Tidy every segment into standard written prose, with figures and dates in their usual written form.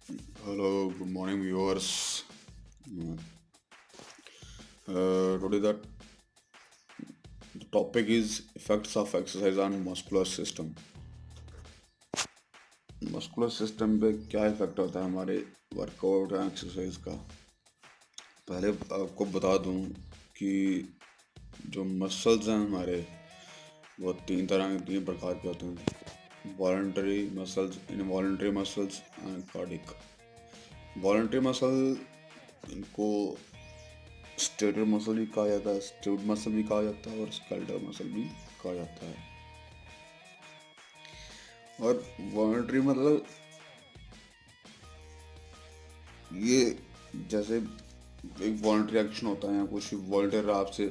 Hello, good morning, viewers. Today the topic is effects of exercise on muscular system. Muscular system पे क्या effect होता है हमारे workout या एक्सरसाइज का। पहले आपको बता दूं कि जो मसल्स हैं हमारे वो तीन प्रकार के होते हैं: voluntary muscles, involuntary muscles and cardiac. Voluntary muscle, इनको स्टेटर मसल भी कहा जाता है, स्ट्यूड मसल भी कहा जाता है और स्केलेटल मसल भी कहा जाता है। और वॉलंटरी मतलब ये जैसे एक वॉलंटरी एक्शन होता है या कुछ वॉलंटियर, आपसे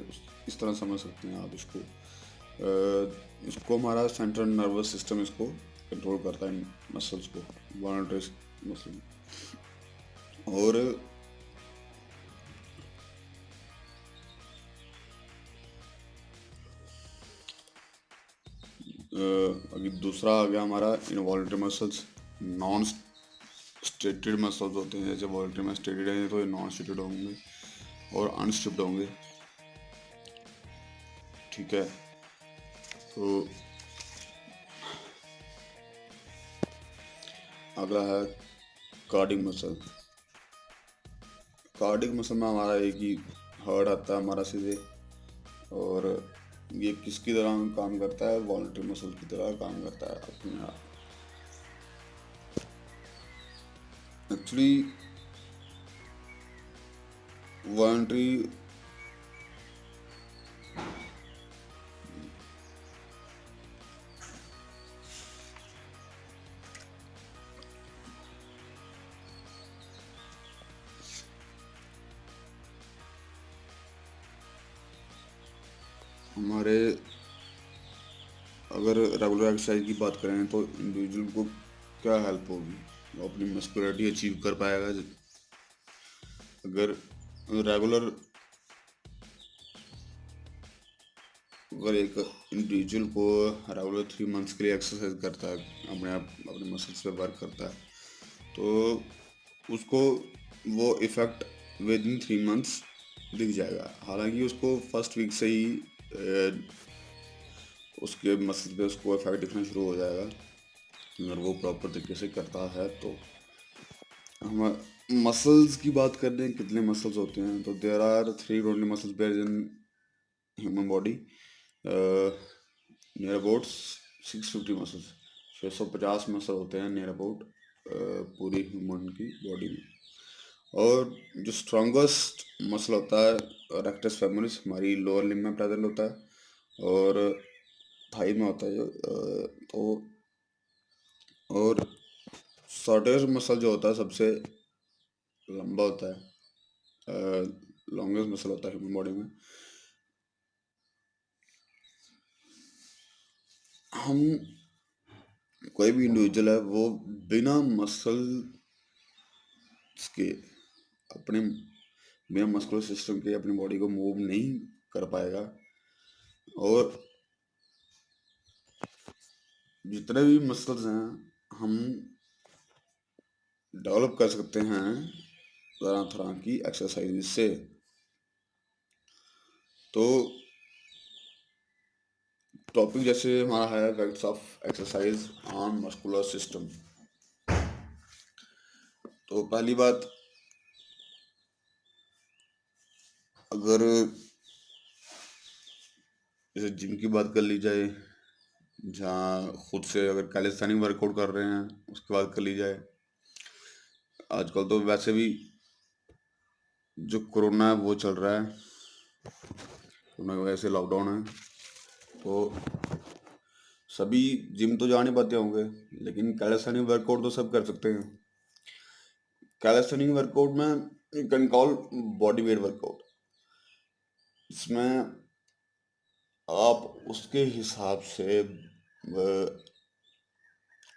इस तरह समझ सकते हैं आप इसको। इसको हमारा सेंट्रल नर्वस सिस्टम इसको कंट्रोल करता है, मसल्स को, वॉलंटरी मसल। और अभी दूसरा आ गया हमारा involuntary muscles. Non stated muscles होते हैं, जैसे वॉलंटरी में स्टेटेड हैं तो ये नॉन स्टेटेड होंगे और अनस्ट्रिप्ड होंगे। ठीक है, तो अगला है कार्डिक मसल। कार्डिक मसल में हमारा एक ही हार्ट आता है हमारा सीधे, और ये किसकी तरह काम करता है? वॉलंटरी मसल की तरह काम करता है अपने आप। एक्चुअली वॉलंटरी हमारे, अगर रेगुलर एक्सरसाइज की बात करें तो इंडिविजुअल को क्या हेल्प होगी, वो अपनी मस्कुलरिटी अचीव कर पाएगा। अगर रेगुलर अगर एक इंडिविजुअल को रेगुलर 3 मंथ्स के लिए एक्सरसाइज करता है, अपने मसल्स पे वर्क करता है, तो उसको वो इफ़ेक्ट विद इन 3 मंथ्स दिख जाएगा। हालांकि उसको फर्स्ट वीक से ही उसके मसल पे उसको इफेक्ट दिखना शुरू हो जाएगा, अगर वो प्रॉपर तरीके से करता है तो। हम मसल्स की बात कर रहे हैं, कितने मसल्स होते हैं, तो there are 320 muscles pair in human body. Near about 650 muscles, 650 muscle होते हैं नियर अबाउट पूरी ह्यूमन की बॉडी में। और जो स्ट्रॉन्गेस्ट मसल होता है रेक्टस फेमोरिस, हमारी लोअर लिम्ब में प्रेजेंट होता है, और थाई में होता है जो तो। और शॉर्टेस्ट मसल जो होता है, सबसे लंबा होता है, लॉन्गेस्ट मसल होता है ह्यूमन बॉडी में। हम कोई भी इंडिविजुअल है वो बिना मसल के अपने बिना मस्कुलर सिस्टम के अपनी बॉडी को मूव नहीं कर पाएगा। और जितने भी मसल्स हैं हम डेवलप कर सकते हैं तरह तरह की एक्सरसाइज से। तो टॉपिक जैसे हमारा है effects of exercise on muscular system. तो पहली बात, अगर जैसे जिम की बात कर ली जाए, जहाँ खुद से अगर कैलिस्थेनिक वर्कआउट कर रहे हैं उसकी बात कर ली जाए। आजकल तो वैसे भी जो कोरोना है वो चल रहा है, कोरोना की वजह से लॉकडाउन है, तो सभी जिम तो जा नहीं पाते होंगे, लेकिन कैलिस्थेनिक वर्कआउट तो सब कर सकते हैं। कैलिस्थेनिक वर्कआउट में you can call body weight workout. इसमें आप उसके हिसाब से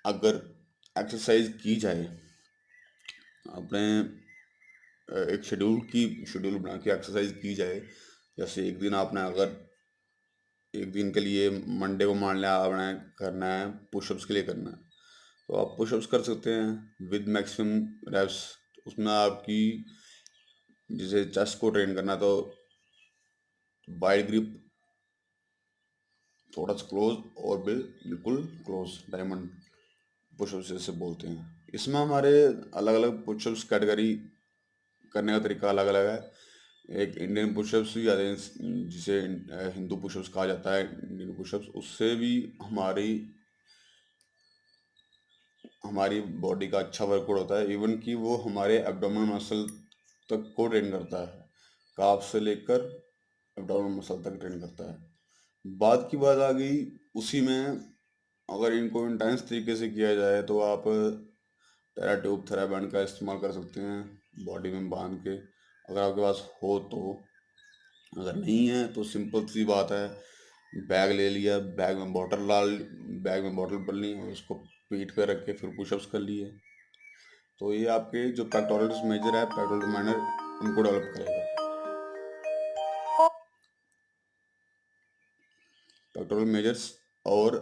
अगर एक्सरसाइज की जाए, अपने एक शेड्यूल बना के एक्सरसाइज की जाए। जैसे एक दिन आपने अगर एक दिन के लिए मंडे को मान लिया आपने करना है पुशअप्स के लिए करना है, तो आप पुशअप्स कर सकते हैं विद मैक्सिमम रेप्स। उसमें आपकी जैसे चेस्ट को ट्रेन करना तो वाइड ग्रिप, थोड़ा सा क्लोज और बिल्कुल क्लोज डायमंड पुशअप्स जैसे बोलते हैं। इसमें हमारे अलग अलग पुशअप्स कैटेगरी करने का तरीका अलग अलग है। एक इंडियन पुशअप्स भी आते हैं जिसे हिंदू पुशअप्स कहा जाता है, इंडियन पुशअप्स। उससे भी हमारी हमारी बॉडी का अच्छा वर्कआउट होता है, इवन कि वो हमारे एब्डोमेन मसल तक को ट्रेन करता है, काफ से लेकर एब्डोमेन मसल तक ट्रेन करता है। बात की बात आ गई उसी में, अगर इनको इंटेंस तरीके से किया जाए तो आप टेराट्यूब थेराबैंड का इस्तेमाल कर सकते हैं बॉडी में बांध के, अगर आपके पास हो तो। अगर नहीं है तो सिंपल सी बात है, बैग ले लिया, बैग में बॉटल भर ली और उसको पीठ पे रख के फिर पुशअप्स कर लिए। तो ये आपके जो पेक्टोरल्स मेजर है, पेक्टोरल माइनर, उनको डेवलप करेगा। पेक्टोरल मेजर्स और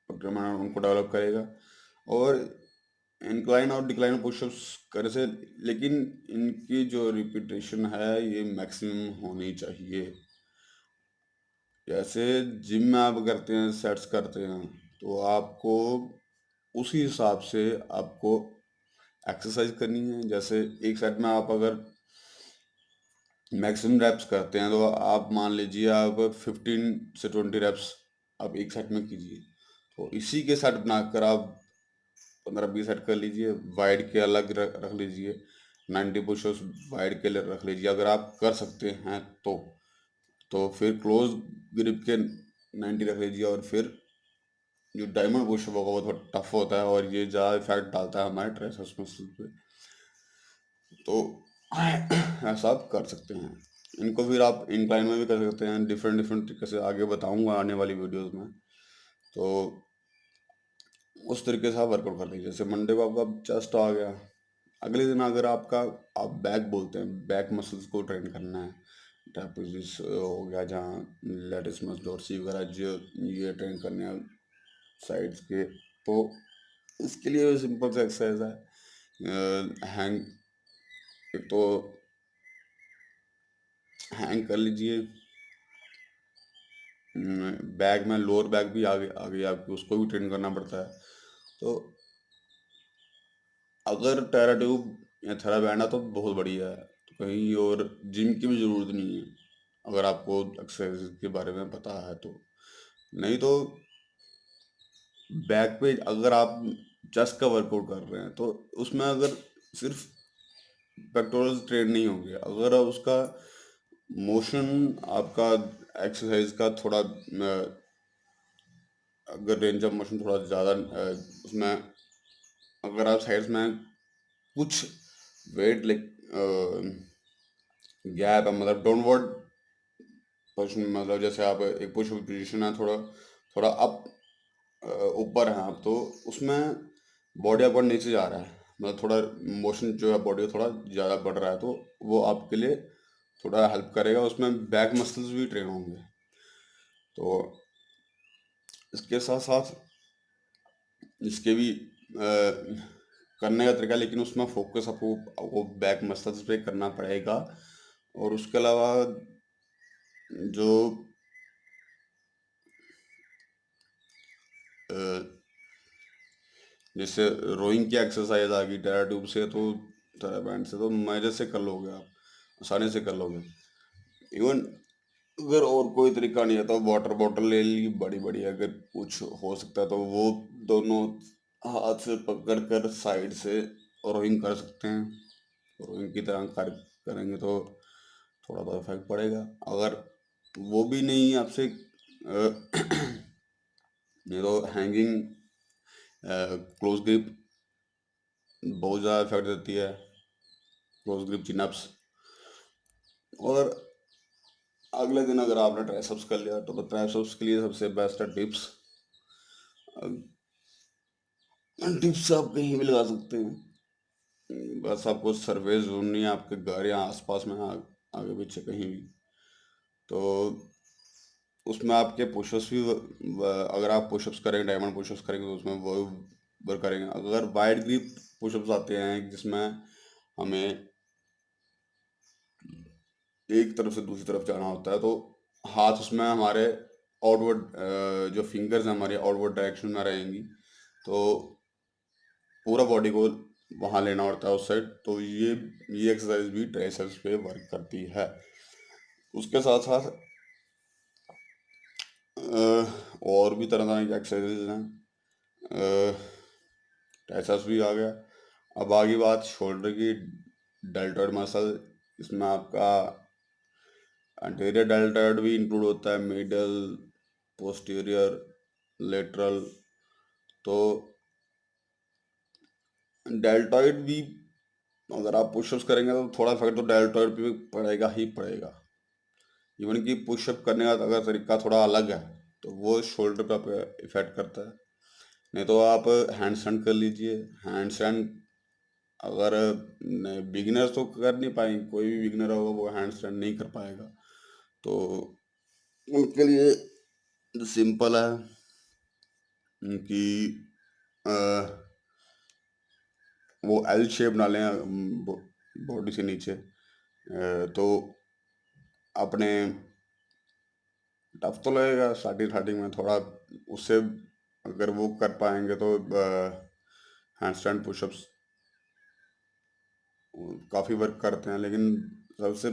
पेक्टोरल माइनर उनको डेवलप करेगा। और इंक्लाइन और डिक्लाइन पुशअप्स करने से, लेकिन इनकी जो रिपीटेशन है ये मैक्सिमम होनी चाहिए। जैसे जिम में आप करते हैं, सेट्स करते हैं, तो आपको उसी हिसाब से आपको एक्सरसाइज करनी है। जैसे एक सेट में आप अगर मैक्सिमम रेप्स करते हैं तो आप मान लीजिए आप 15 से 20 रेप्स आप एक सेट में कीजिए। तो इसी के सेट बनाकर आप 15-20 सेट कर लीजिए, वाइड के अलग रख लीजिए, 90 पुशअप्स वाइड के लिए रख लीजिए अगर आप कर सकते हैं तो फिर क्लोज ग्रिप के 90 रख लीजिए। और फिर जो डायमंड पुशअप होगा वो थोड़ा टफ होता है और ये ज़्यादा इफेक्ट डालता है हमारे ट्राइसेप्स मसल पे, तो ऐसा आप कर सकते हैं। इनको फिर आप इंक्लाइन में भी कर सकते हैं, डिफरेंट डिफरेंट तरीके से आगे बताऊंगा आने वाली वीडियोस में। तो उस तरीके से आप वर्कआउट कर लीजिए। जैसे मंडे को आपका चेस्ट आ गया, अगले दिन अगर आपका, आप बैक बोलते हैं, बैक मसल्स को ट्रेन करना है, ट्रापेजिस हो गया जहाँ लैटिस डोर्सी वगैरह जो ये ट्रेन करने हैं साइड्स के, तो इसके लिए सिंपल सा एक्सरसाइज है। एक तो हैंग कर लीजिए, बैग में लोअर बैग भी आगे आगे आपको उसको भी ट्रेन करना पड़ता है। तो अगर टेराट्यूब या थेराबैंड है तो बहुत बढ़िया है, तो कहीं और जिम की भी ज़रूरत नहीं है अगर आपको एक्सरसाइज के बारे में पता है तो। नहीं तो बैक पे अगर आप चेस्ट का वर्कआउट कर रहे हैं तो उसमें अगर सिर्फ पेक्टोरल्स ट्रेन नहीं होंगे, अगर उसका मोशन आपका एक्सरसाइज का थोड़ा अगर रेंज ऑफ मोशन थोड़ा ज़्यादा उसमें अगर आप साइड्स में कुछ वेट लाइक गैप है, मतलब डाउनवर्ड पोजिशन, मतलब जैसे आप एक पुश पोजीशन है, थोड़ा थोड़ा अप ऊपर है आप, तो उसमें बॉडी आपका नीचे जा रहा है, मतलब थोड़ा मोशन जो है बॉडी का थोड़ा ज़्यादा बढ़ रहा है, तो वो आपके लिए थोड़ा हेल्प करेगा, उसमें बैक मसल्स भी ट्रेन होंगे। तो इसके साथ साथ इसके भी करने का तरीका, लेकिन उसमें फोकस आपको बैक मसल्स पे करना पड़ेगा। और उसके अलावा जो अ, जैसे रोइंग की एक्सरसाइज आ गई टेरा ट्यूब से, तो टेरा बैंड से तो मजे से कर लोगे आप, आसानी से कर लोगे। इवन अगर और कोई तरीका नहीं है तो वाटर बॉटल ले ली बड़ी बड़ी, अगर कुछ हो सकता है तो वो दोनों हाथ से पकड़ कर साइड से रोइंग कर सकते हैं। रोइंग की तरह कार्य करेंगे तो थोड़ा बहुत इफेक्ट पड़ेगा। अगर वो भी नहीं आपसे नहीं तो हैंगिंग क्लोज ग्रिप बहुत ज़्यादा इफेक्ट देती है, क्लोज ग्रिप चिनअप्स। और अगले दिन अगर आपने ट्राइसेप्स कर लिया तो ट्राइसेप्स के लिए सबसे बेस्ट है डिप्स। डिप्स आप कहीं भी लगा सकते हैं, बस आपको सर्वेज ढूंढनी है आपके घर या आसपास में, आगे पीछे कहीं भी। तो उसमें आपके पुशअप्स भी अगर आप पुशअप्स करेंगे, डायमंड पुशअप्स करेंगे, तो उसमें वो वर्क करेंगे। अगर वाइड ग्रिप पुशअप्स आते हैं जिसमें हमें एक तरफ से दूसरी तरफ जाना होता है, तो हाथ उसमें हमारे आउटवर्ड, जो फिंगर्स हैं हमारे आउटवर्ड डायरेक्शन में रहेंगी, तो पूरा बॉडी को वहां लेना होता है उस साइड। तो ये एक्सरसाइज भी ट्राइसेप्स पे वर्क करती है। उसके साथ साथ और भी तरह तरह की एक्सरसाइज हैं। ट्राइसेप्स भी आ गया। अब आगे बात शोल्डर की। डेल्टॉइड मसल, इसमें आपका एंटीरियर डेल्टॉइड भी इंक्लूड होता है, मिडल, पोस्टीरियर, लेटरल। तो डेल्टॉइड भी अगर आप पुशअप्स करेंगे तो थोड़ा इफेक्ट तो डेल्टॉइड पे भी पड़ेगा ही पड़ेगा। इवन कि पुशअप करने का अगर तरीका थोड़ा अलग है तो वो शोल्डर पे इफेक्ट करता है। नहीं तो आप हैंड स्टैंड कर लीजिए। हैंड स्टैंड अगर बिगिनर्स तो कर नहीं पाएंगे, कोई भी बिगिनर होगा वो हैंड स्टैंड नहीं कर पाएगा, तो उनके लिए सिंपल है कि अ, वो एल शेप ना लें बॉडी से नीचे। तो अपने टफ तो लगेगा स्टार्टिंग स्टार्टिंग में थोड़ा, उससे अगर वो कर पाएंगे तो हैंड स्टैंड पुशअप्स काफ़ी वर्क करते हैं। लेकिन सबसे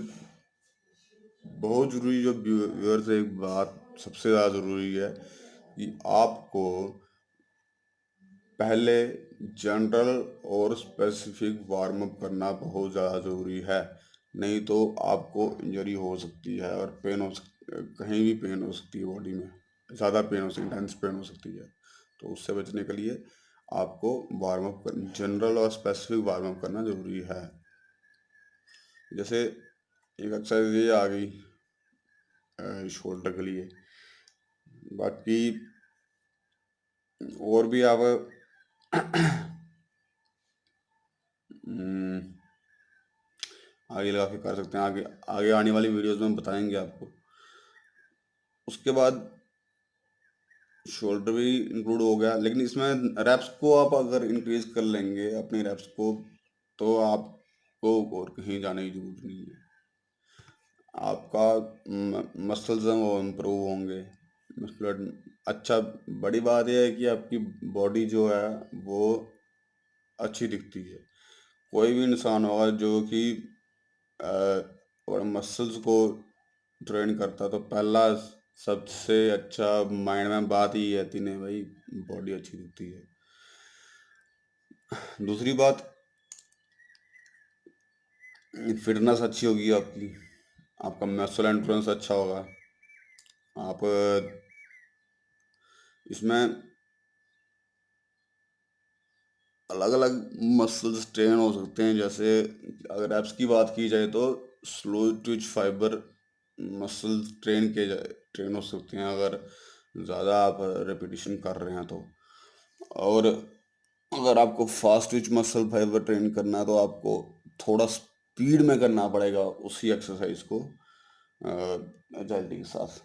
बहुत ज़रूरी जो व्यूअर्स, एक बात सबसे ज़्यादा ज़रूरी है कि आपको पहले जनरल और स्पेसिफिक वार्म अप करना बहुत ज़्यादा ज़रूरी है। नहीं तो आपको इंजरी हो सकती है और पेन हो कहीं भी पेन हो सकती है बॉडी में, ज़्यादा पेन हो सकती है, इंटेंस पेन हो सकती है। तो उससे बचने के लिए आपको वार्म अप कर जनरल और स्पेसिफिक वार्म अप करना ज़रूरी है। जैसे एक एक्सरसाइज ये आ गई शोल्डर के लिए। बाकी और भी आप हम्म, आगे लगा के कर सकते हैं। आगे आगे आने वाली वीडियोस में बताएंगे आपको। उसके बाद शोल्डर भी इंक्लूड हो गया, लेकिन इसमें रैप्स को आप अगर इंक्रीज कर लेंगे अपनी रैप्स को, तो आपको और कहीं जाने की जरूरत नहीं है। आपका मसल्स हैं वो इम्प्रूव होंगे। मसल अच्छा, बड़ी बात यह है कि आपकी बॉडी जो है वो अच्छी दिखती है। कोई भी इंसान होगा जो कि और मसल्स को ट्रेन करता, तो पहला सबसे अच्छा माइंड में बात ही आती नहीं भाई, बॉडी अच्छी दिखती है। दूसरी बात, फिटनेस अच्छी होगी आपकी, आपका मसल एंड्योरेंस अच्छा होगा। आप इसमें अलग अलग मसल्स ट्रेन हो सकते हैं। जैसे अगर एब्स की बात की जाए तो slow Twitch fibre muscle train हो सकते हैं अगर ज़्यादा आप रिपीटिशन कर रहे हैं तो। और अगर आपको fast Twitch muscle fibre train करना है तो आपको थोड़ा स्पीड में करना पड़ेगा उसी एक्सरसाइज को एजाइलिटी के साथ।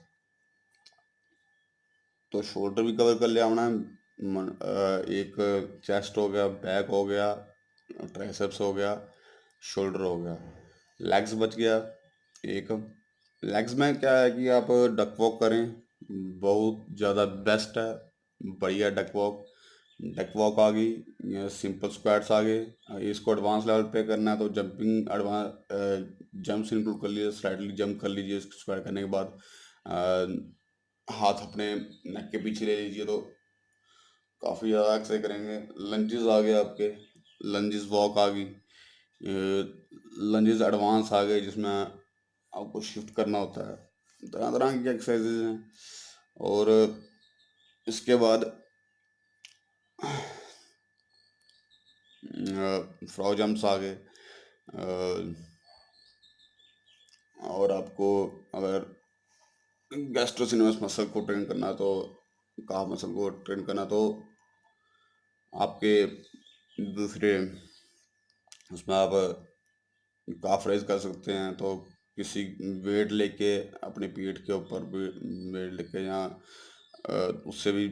तो शोल्डर भी कवर कर लिया हमने। एक चेस्ट हो गया, बैक हो गया, ट्राइसेप्स हो गया, शोल्डर हो गया। लेग्स बच गया एक। लेग्स में क्या है कि आप डक वॉक करें, बहुत ज़्यादा बेस्ट है, बढ़िया डक वॉक। डक वॉक आ गई, सिंपल स्क्वाट्स आ गए। इसको एडवांस लेवल पे करना है तो जंपिंग एडवांस जंप्स इंक्लूड कर लीजिए, स्लाइडली जंप कर लीजिए स्क्वाट करने के बाद। हाथ अपने नेक के पीछे ले लीजिए तो काफ़ी ज़्यादा एक्सरसाइज करेंगे। लंजेस आ गए आपके, लंजेस वॉक आ गई, लंजेस एडवांस आ गए जिसमें आपको शिफ्ट करना होता है। तरह तरह की एक्सरसाइजेज हैं। और इसके बाद फ्रॉग जंप्स आ गए। और आपको अगर गैस्ट्रोसिनमस मसल को ट्रेन करना तो, काफ मसल को ट्रेन करना तो आपके दूसरे उसमें आप काफ रेज कर सकते हैं। तो किसी वेट लेके अपने पीठ के ऊपर वेट लेके, या उससे भी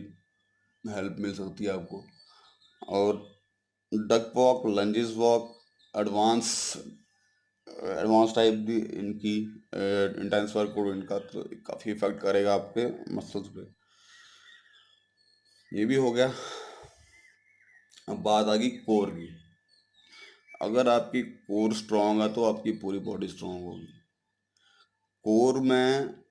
हेल्प मिल सकती है आपको। और duck walk, lunges walk, advance advance type भी इनकी इंटेंस वर्कआउट इनका तो काफ़ी इफेक्ट करेगा आपके मसल्स पे। ये भी हो गया। अब बात आ गई कोर की। अगर आपकी कोर स्ट्रांग है तो आपकी पूरी बॉडी स्ट्रांग होगी। कोर में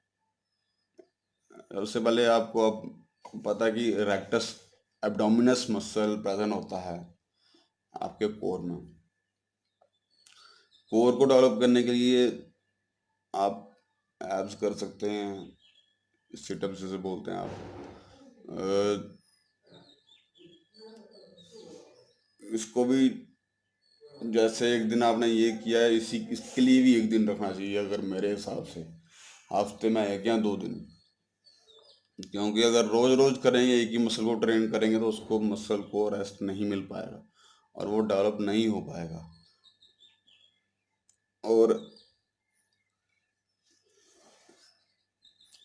उससे पहले आपको अब पता है कि रेक्टस एब्डोमिनस मसल प्रेजेंट होता है आपके कोर में। कोर को डेवलप करने के लिए आप एब्स कर सकते हैं, सिटअप्स जिसे बोलते हैं आप। इसको भी जैसे एक दिन आपने ये किया है, इसके लिए भी एक दिन रखना चाहिए अगर मेरे हिसाब से, हफ्ते में 1 या 2 दिन। क्योंकि अगर रोज रोज करेंगे, एक ही मसल को ट्रेन करेंगे तो उसको मसल को रेस्ट नहीं मिल पाएगा और वो डेवलप नहीं हो पाएगा। और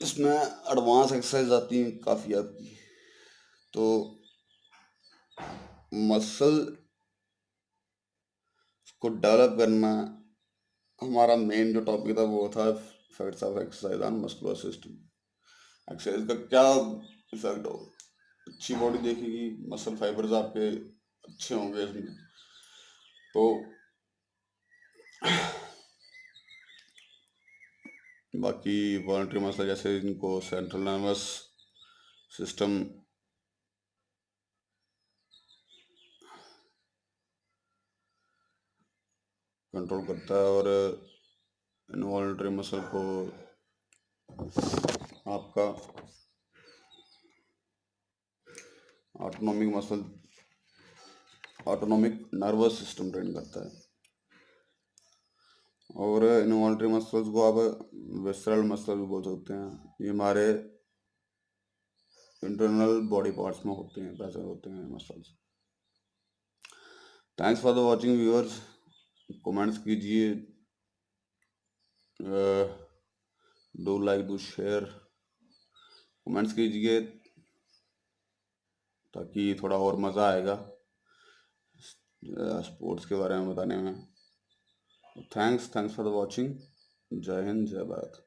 इसमें एडवांस एक्सरसाइज आती हैं काफ़ी आपकी। तो मसल को डेवलप करना, हमारा मेन जो टॉपिक था वो था effects of exercise on muscular system. Exercise का क्या इफेक्ट हो, अच्छी बॉडी देखेगी, मसल फाइबर्स आपके अच्छे होंगे इसमें। तो बाकी वॉलंटरी मसल जैसे इनको सेंट्रल नर्वस सिस्टम कंट्रोल करता है, और इनवॉलंटरी मसल को आपका ऑटोनॉमिक नर्वस सिस्टम ट्रेन करता है। और इनवॉलंटरी मसल्स को आप विसरल मसल भी बोल सकते हैं। ये हमारे इंटरनल बॉडी पार्ट्स में होते हैं, प्रेजेंट होते हैं muscles. Thanks for the watching viewers. Comments कीजिए, do like, do share, comments कीजिए ताकि थोड़ा और मज़ा आएगा स्पोर्ट्स के बारे में बताने में। Thanks for the watching. जय हिंद, जय भारत।